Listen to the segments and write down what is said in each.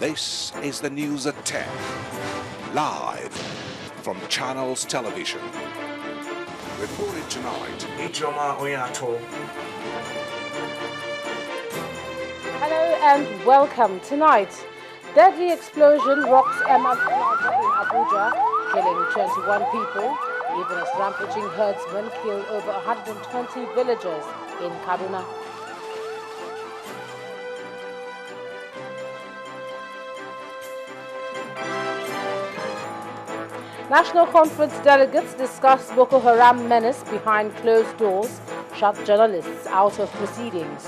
This is the news at 10, live from Channels Television. Reported tonight. Hello and welcome. Tonight, deadly explosion rocks Emma Plaza in Abuja, killing 21 people. Even as rampaging herdsmen kill over 120 villagers in Kaduna. National Conference delegates discuss Boko Haram menace behind closed doors, shut journalists out of proceedings.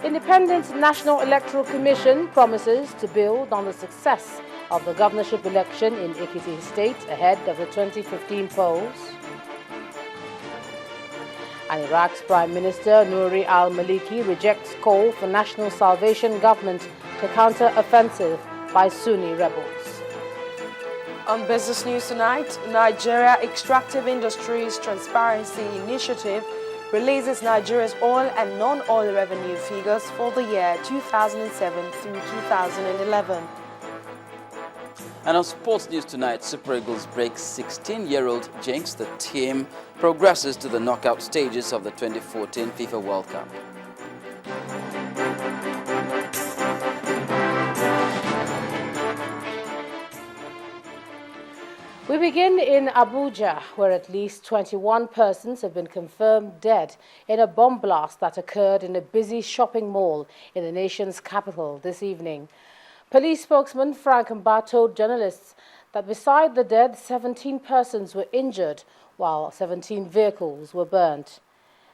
Independent National Electoral Commission promises to build on the success of the governorship election in Ekiti State ahead of the 2015 polls. And Iraq's Prime Minister Nouri al-Maliki rejects call for National Salvation Government to counter offensive by Sunni rebels. On Business News tonight, Nigeria Extractive Industries Transparency Initiative releases Nigeria's oil and non-oil revenue figures for the year 2007 through 2011. And on sports news tonight, Super Eagles breaks 16-year-old jinx. The team progresses to the knockout stages of the 2014 FIFA World Cup. We begin in Abuja, where at least 21 persons have been confirmed dead in a bomb blast that occurred in a busy shopping mall in the nation's capital this evening. Police spokesman Frank Mba told journalists that beside the dead, 17 persons were injured, while 17 vehicles were burnt.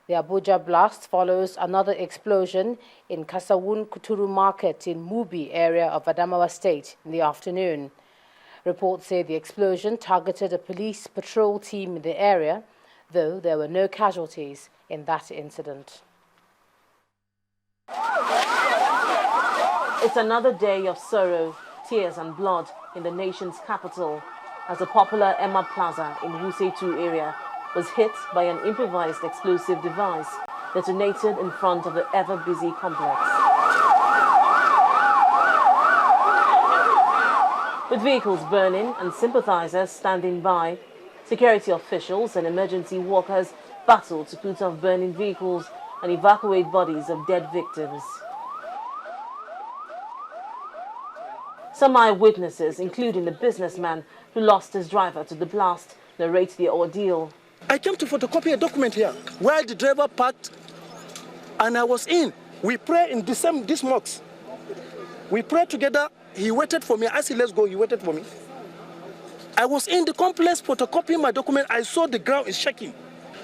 The Abuja blast follows another explosion in Kasawun Kuturu Market in Mubi area of Adamawa State in the afternoon. Reports say the explosion targeted a police patrol team in the area, though there were no casualties in that incident. It's another day of sorrow, tears and blood in the nation's capital as the popular Emma Plaza in Wuse 2 area was hit by an improvised explosive device detonated in front of the ever-busy complex. With vehicles burning and sympathizers standing by, security officials and emergency workers battled to put off burning vehicles and evacuate bodies of dead victims. Some eyewitnesses, including the businessman who lost his driver to the blast, narrate the ordeal. I came to photocopy a document here where the driver parked and I was in. We pray in this mosque. We prayed together. He waited for me. I said, let's go. He waited for me. I was in the complex photocopying my document. I saw the ground is shaking.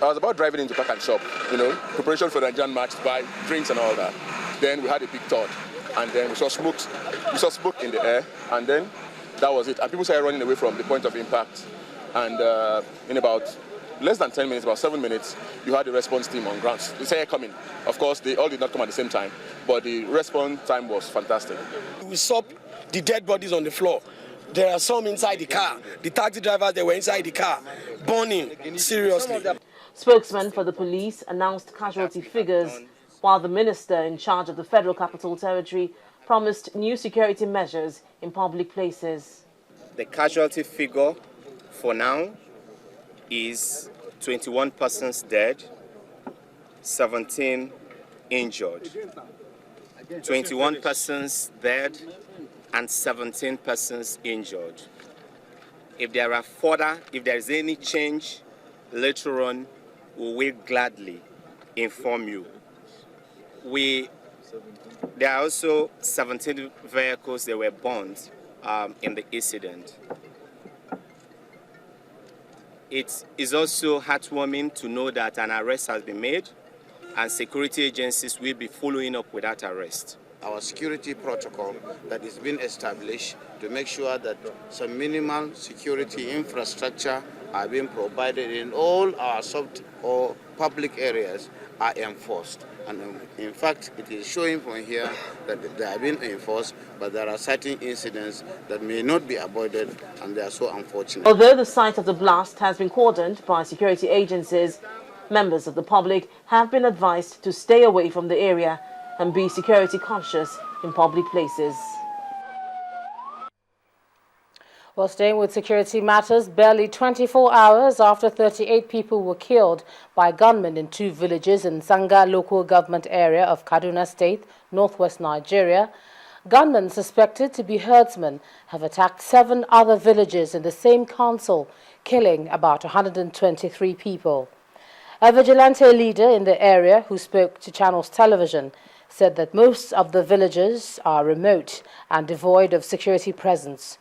I was about driving into Park and Shop, preparation for the Nigerian match, to buy drinks and all that. Then we had a big thought. And then we saw smoke in the air, and then that was it. And people started running away from the point of impact. And in about less than 10 minutes, about 7 minutes, you had the response team on ground. They started coming. Of course, they all did not come at the same time, but the response time was fantastic. We saw the dead bodies on the floor. There are some inside the car. The taxi drivers, they were inside the car, burning seriously. Spokesman for the police announced casualty figures, while the minister in charge of the Federal Capital Territory promised new security measures in public places. The casualty figure for now is 21 persons dead, 17 injured. 21 persons dead and 17 persons injured. If there is any change later on, we will gladly inform you. There are also 17 vehicles that were burned in the incident. It is also heartwarming to know that an arrest has been made and security agencies will be following up with that arrest. Our security protocol that is being established to make sure that some minimal security infrastructure are being provided in all our sub or public areas are enforced. And in fact, it is showing from here that they have been enforced, but there are certain incidents that may not be avoided, and they are so unfortunate. Although the site of the blast has been cordoned by security agencies, members of the public have been advised to stay away from the area and be security conscious in public places. Well, staying with security matters, barely 24 hours after 38 people were killed by gunmen in 2 villages in Sanga local government area of Kaduna State, northwest Nigeria, gunmen suspected to be herdsmen have attacked 7 other villages in the same council, killing about 123 people. A vigilante leader in the area who spoke to Channels Television said that most of the villages are remote and devoid of security presence.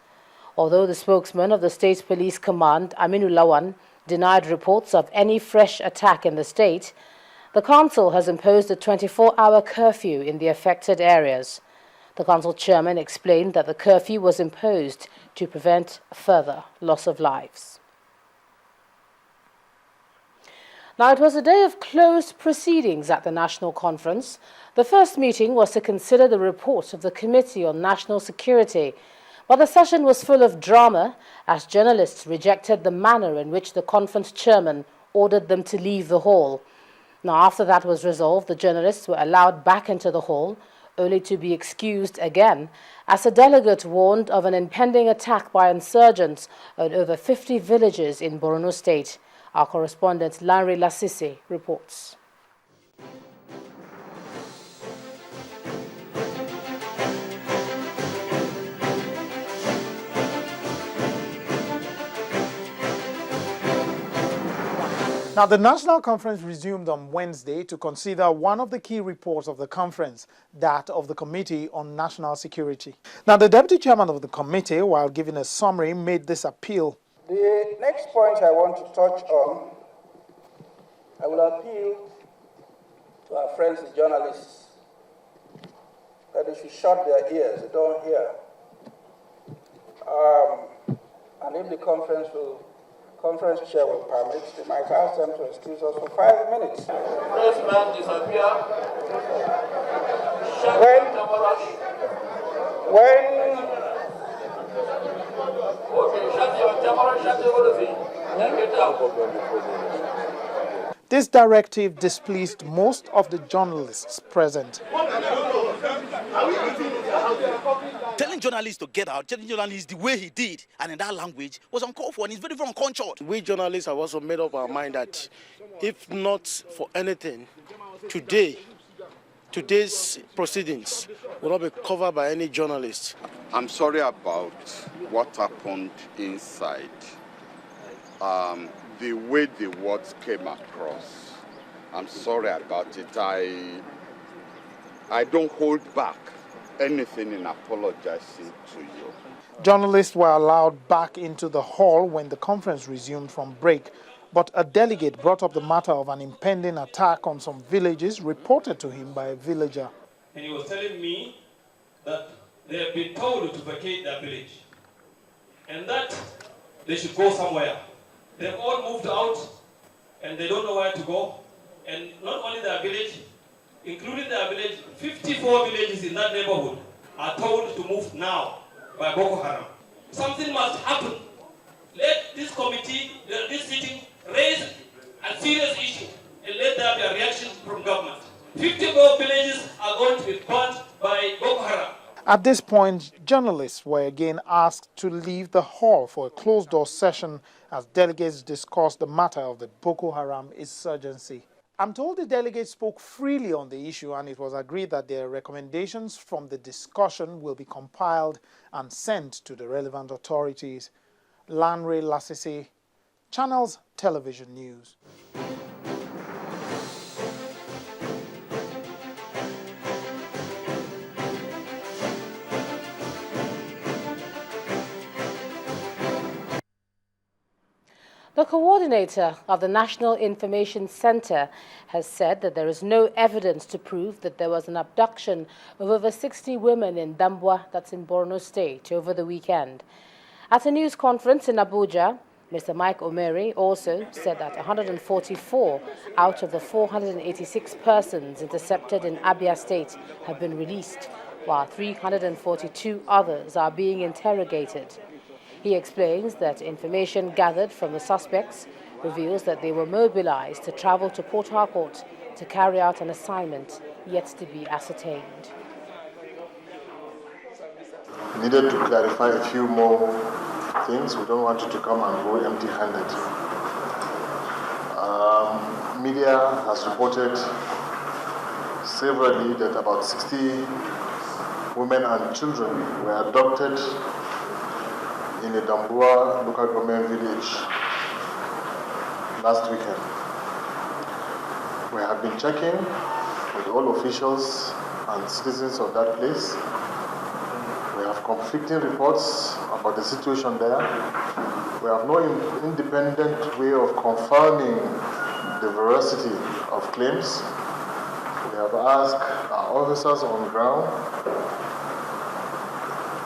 Although the spokesman of the State Police Command, Aminu Lawan, denied reports of any fresh attack in the state, the council has imposed a 24-hour curfew in the affected areas. The council chairman explained that the curfew was imposed to prevent further loss of lives. Now, it was a day of closed proceedings at the National Conference. The first meeting was to consider the report of the Committee on National Security. But the session was full of drama as journalists rejected the manner in which the conference chairman ordered them to leave the hall. Now, after that was resolved, the journalists were allowed back into the hall, only to be excused again, as a delegate warned of an impending attack by insurgents on over 50 villages in Borno State. Our correspondent Lanre Lasisi reports. Now, the National Conference resumed on Wednesday to consider one of the key reports of the conference, that of the Committee on National Security. Now, the Deputy Chairman of the committee, while giving a summary, made this appeal. The next point I want to touch on, I will appeal to our friends, the journalists, that they should shut their ears, they don't hear. And if the conference chair will permit, they might ask them to excuse us for 5 minutes. First man disappear. This directive displeased most of the journalists present. Telling journalists to get out, telling journalists the way he did, and in that language, was uncalled for, and it's very, very uncultured. We journalists have also made up our mind that if not for anything, today's proceedings will not be covered by any journalist. I'm sorry about what happened inside. The way the words came across, I'm sorry about it. I don't hold back anything in apologizing to you. Journalists were allowed back into the hall when the conference resumed from break, but a delegate brought up the matter of an impending attack on some villages reported to him by a villager. And he was telling me that they have been told to vacate their village and that they should go somewhere. They've all moved out and they don't know where to go. And not only their village, including their village, 54 villages in that neighborhood are told to move now by Boko Haram. Something must happen. Let this committee, this sitting, raise a serious issue and let there be a reaction from government. 54 villages are going to be burnt by Boko Haram. At this point, journalists were again asked to leave the hall for a closed-door session as delegates discussed the matter of the Boko Haram insurgency. I'm told the delegates spoke freely on the issue, and it was agreed that their recommendations from the discussion will be compiled and sent to the relevant authorities. Lanre Lasisi, Channels Television News. The coordinator of the National Information Center has said that there is no evidence to prove that there was an abduction of over 60 women in Dambwa, that's in Borno State, over the weekend. At a news conference in Abuja, Mr. Mike Omeri also said that 144 out of the 486 persons intercepted in Abia State have been released, while 342 others are being interrogated. He explains that information gathered from the suspects reveals that they were mobilized to travel to Port Harcourt to carry out an assignment yet to be ascertained. We needed to clarify a few more things. We don't want you to come and go empty-handed. Media has reported severally that about 60 women and children were abducted in a Dambua local government village last weekend. We have been checking with all officials and citizens of that place. We have conflicting reports about the situation there. We have no independent way of confirming the veracity of claims. We have asked our officers on ground.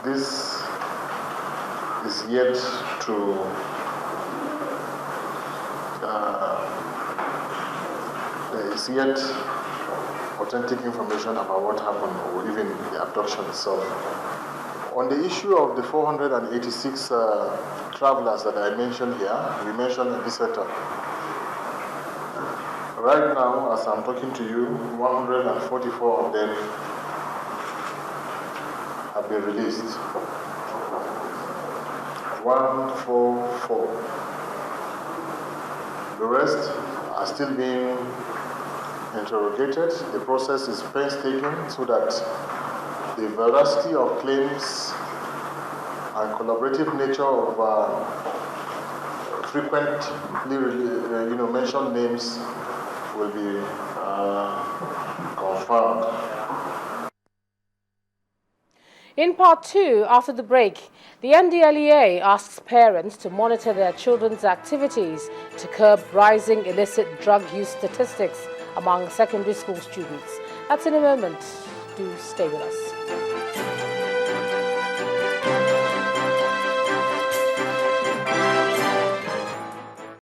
This is yet to there is yet authentic information about what happened or even the abduction itself. On the issue of the 486 travelers that I mentioned here, we mentioned in this sector. Right now, as I'm talking to you, 144 of them have been released. 144. The rest are still being interrogated. The process is painstaking so that the veracity of claims and collaborative nature of frequently mentioned names will be confirmed. In part 2, after the break, the NDLEA asks parents to monitor their children's activities to curb rising illicit drug use statistics among secondary school students. That's in a moment. Do stay with us.